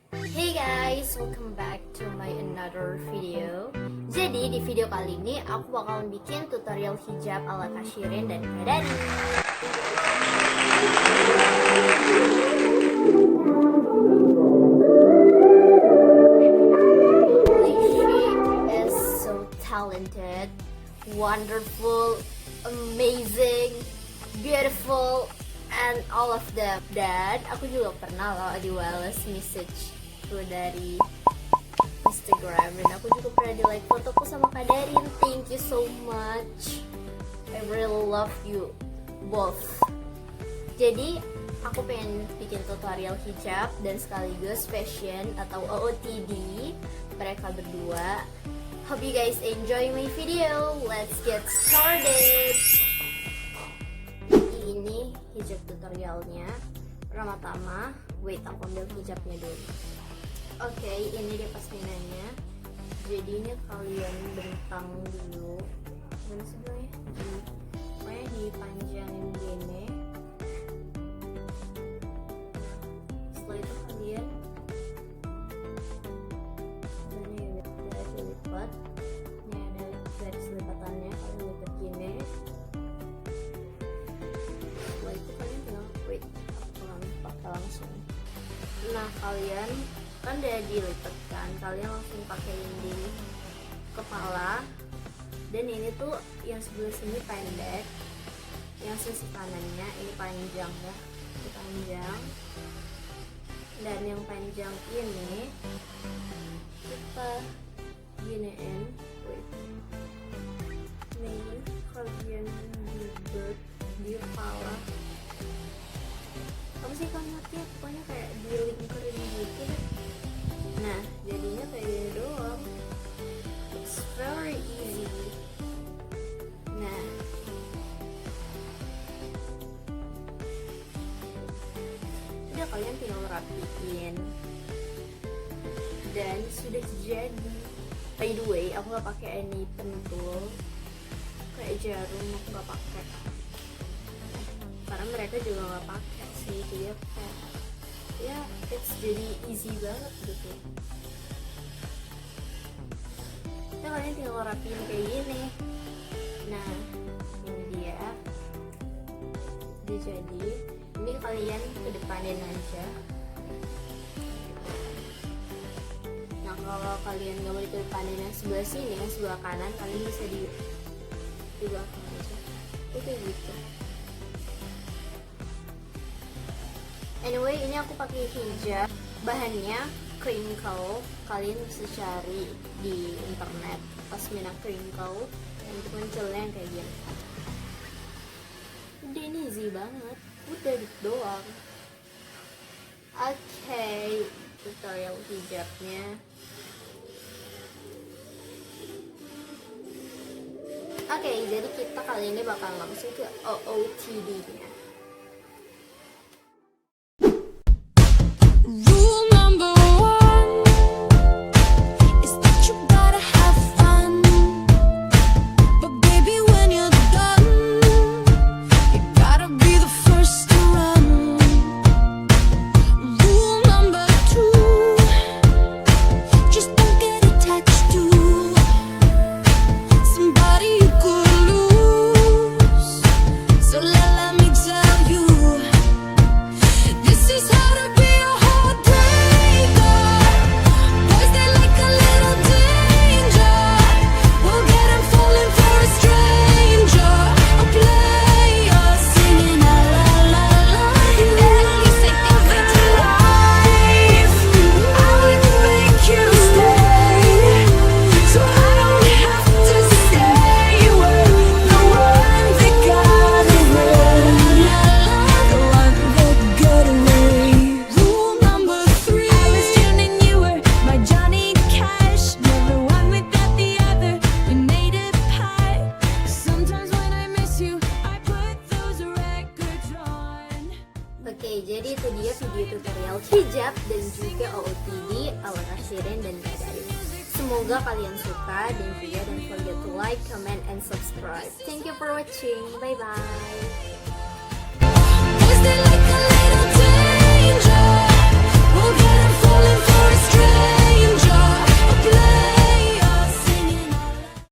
Hey guys, welcome back to my another video. Jadi di video kali ini aku bakalan bikin tutorial hijab ala Kak Shirin dan Kak Darin. She is so talented, wonderful, amazing, beautiful, and all of them. Dan aku juga pernah loh di-wales message dari Instagram, dan aku juga pernah di like fotoku sama Kak Darin. Thank you so much, I really love you both. Jadi aku pengen bikin tutorial hijab dan sekaligus fashion atau OOTD mereka berdua. Hope you guys enjoy my video. Let's get started. Ini hijab tutorialnya. Pertama-tama, wait, aku ambil hijabnya dulu. Oke, ini dia pasminannya. Jadi ini kalian bentang dulu. Mana sebelahnya? Pokoknya dipanjangin gini. Setelah itu kalian ini garis lipat. Ini ada garis lipatannya, kalian lipat gini. Setelah itu kalian tinggal wait, aku pakai langsung. Nah, kalian kan udah dilipat kan, kalian langsung pakein di kepala. Dan ini tuh yang sebelah sini pendek, yang sisi kanannya ini panjang ya, ini panjang. Dan yang panjang ini kita giniin, wait, nih kalian dibet di kepala. Apa sih kamarnya? Pokoknya kayak dilingkarin gitu. Nah, jadinya kayak gini doang. It's very easy. Nah, udah kalian tinggal rapiin dan sudah jadi. By the way, aku nggak pakai any pentul kayak jarum, aku nggak pakai karena mereka juga nggak pakai sih. Jadi kayak ya, it's jadi easy banget gitu. Ya, kalian tinggal rapiin kayak gini. Nah, ini dia udah jadi. Ini kalian kedepanin aja. Nah, kalau kalian nggak mau dikedepanin yang sebelah sini, yang sebelah kanan, kalian bisa di belakang aja. Itu kayak gitu. Anyway, ini aku pakai hijab. Bahannya kqᥒᥱ'd. Kalian bisa cari di internet pasmina kqᥒᥱ'd. Untuk munculnya yang kayak gini. Udah, ini easy banget. Udah gitu doang. Oke, tutorial hijabnya. Oke, jadi kita kali ini bakal langsung ke OOTD-nya. Rule number one is that you gotta have fun. But baby, when you're done, you gotta be the first to run. Rule number two, just don't get attached to somebody you could lose. So let me tell you, this is how to be a Oke, jadi itu dia video tutorial hijab dan juga OOTD ala Kak Shirin dan Kak Darin. Semoga kalian suka dan juga don't forget to like, comment, and subscribe. Thank you for watching. Bye bye.